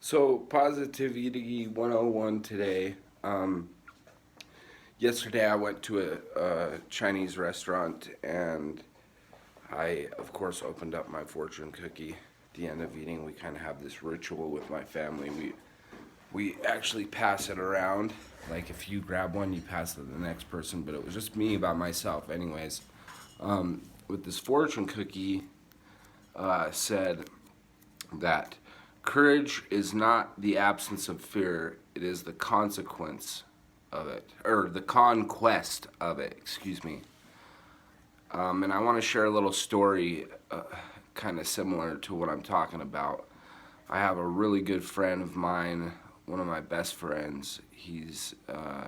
So, Positivity 101 today. Yesterday I went to a Chinese restaurant and I, of course, opened up my fortune cookie. At the end of eating, we kind of have this ritual with my family. We actually pass it around. Like if you grab one, you pass it to the next person, but it was just me by myself, anyways. With this fortune cookie, said that courage is not the absence of fear, it is the consequence of it, or the conquest of it, excuse me. And I want to share a little story kind of similar to what I'm talking about. I have a really good friend of mine, one of my best friends. He's a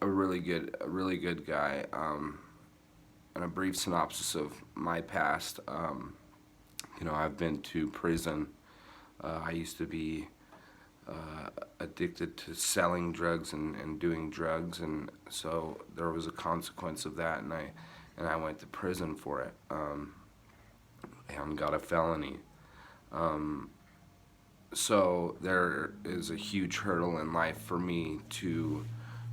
really good guy. And a brief synopsis of my past. I've been to prison. I used to be addicted to selling drugs and doing drugs, and so there was a consequence of that, and I went to prison for it, and got a felony. So there is a huge hurdle in life for me to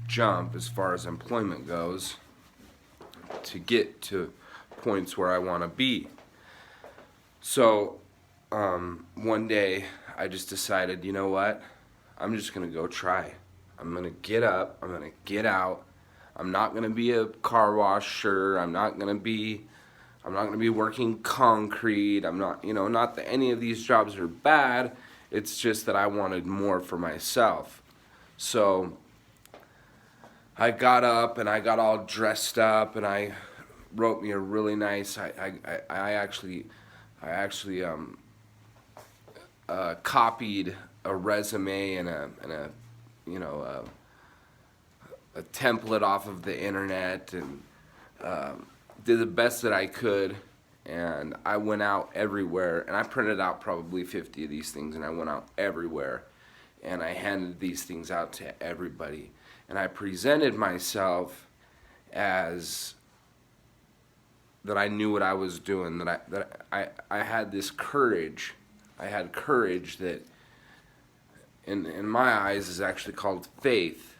jump as far as employment goes to get to points where I want to be. So one day I just decided, you know what? I'm just going to go try. I'm going to get up. I'm going to get out. I'm not going to be a car washer. I'm not going to be working concrete. I'm not, not that any of these jobs are bad. It's just that I wanted more for myself. So I got up and I got all dressed up and I wrote me a really nice. I actually copied a resume and a you know a template off of the internet and did the best that I could. And I went out everywhere and I printed out probably 50 of these things and I went out everywhere and I handed these things out to everybody and I presented myself as that I knew what I was doing, that I had this courage. I had courage that in my eyes is actually called faith,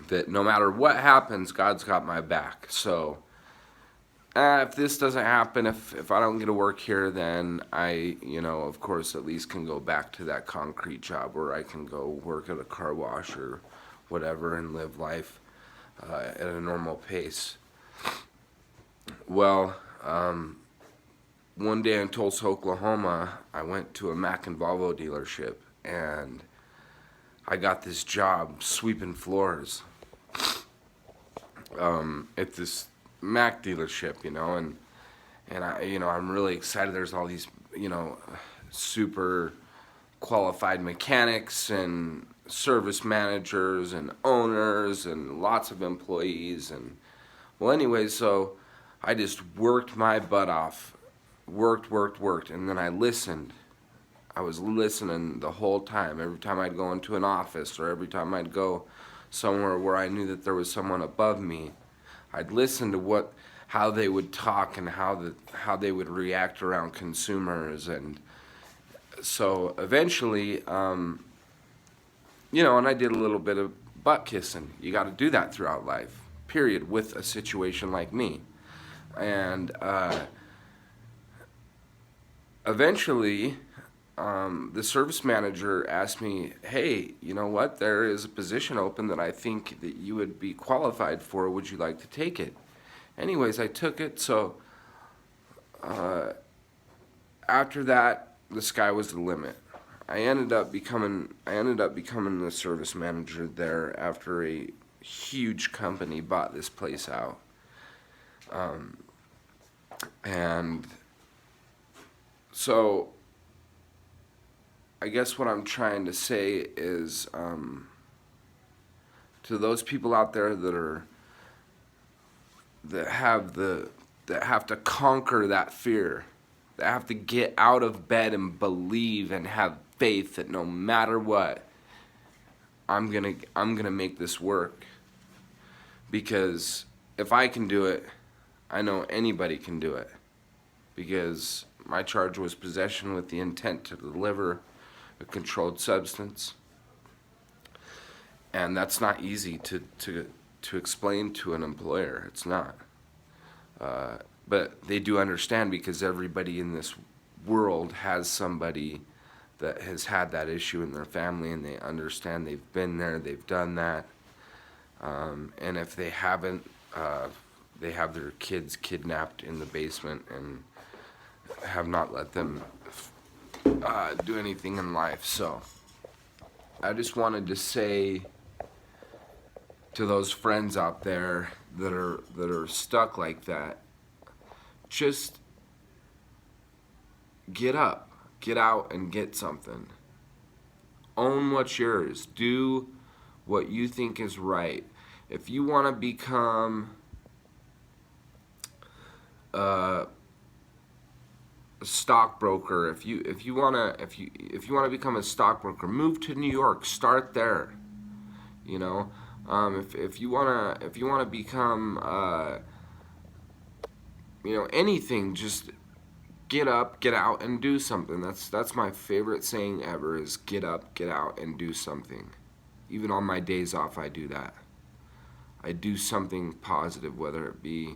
that no matter what happens, God's got my back. So if this doesn't happen, if I don't get to work here, then I, of course, at least can go back to that concrete job where I can go work at a car wash or whatever and live life at a normal pace. Well, one day in Tulsa, Oklahoma, I went to a Mac and Volvo dealership and I got this job sweeping floors at this Mac dealership, and I'm really excited. There's all these, super qualified mechanics and service managers and owners and lots of employees. And well, anyway, so I just worked my butt off, worked, and then I listened. I was listening the whole time. Every time I'd go into an office or every time I'd go somewhere where I knew that there was someone above me, I'd listen to how they would talk and how they would react around consumers. And so eventually, and I did a little bit of butt kissing. You got to do that throughout life, period, with a situation like me. And eventually, the service manager asked me, hey, you know what? There is a position open that I think that you would be qualified for. Would you like to take it? Anyways, I took it. So after that, the sky was the limit. I ended up becoming the service manager there after a huge company bought this place out. And so I guess what I'm trying to say is to those people out there that have to conquer that fear, that have to get out of bed and believe and have faith that no matter what, I'm gonna make this work. Because if I can do it, I know anybody can do it. Because my charge was possession with the intent to deliver a controlled substance. And that's not easy to explain to an employer. It's not. But they do understand, because everybody in this world has somebody that has had that issue in their family, and they understand. They've been there, they've done that. And if they haven't, they have their kids kidnapped in the basement and have not let them do anything in life. So I just wanted to say to those friends out there that are stuck like that, just get up, get out and get something. Own what's yours. Do what you think is right. If you want to become a stockbroker, if you want to become a stockbroker, move to New York. Start there. You know, if you wanna become anything, just get up, get out, and do something. That's my favorite saying ever, is get up, get out, and do something. Even on my days off, I do that. I do something positive, whether it be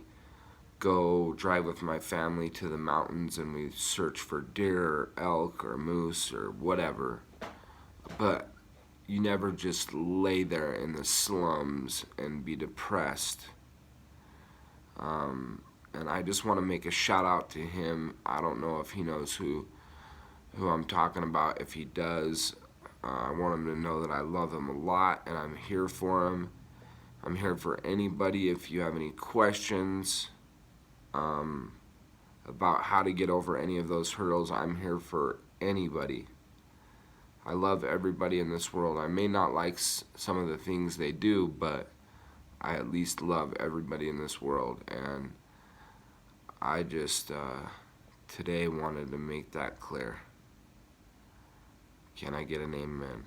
go drive with my family to the mountains and we search for deer or elk or moose or whatever. But you never just lay there in the slums and be depressed. And I just want to make a shout out to him. I don't know if he knows who I'm talking about. If he does, I want him to know that I love him a lot and I'm here for him. I'm here for anybody. If you have any questions about how to get over any of those hurdles, I'm here for anybody. I love everybody in this world. I may not like some of the things they do, but I at least love everybody in this world. And I just today wanted to make that clear. Can I get an amen?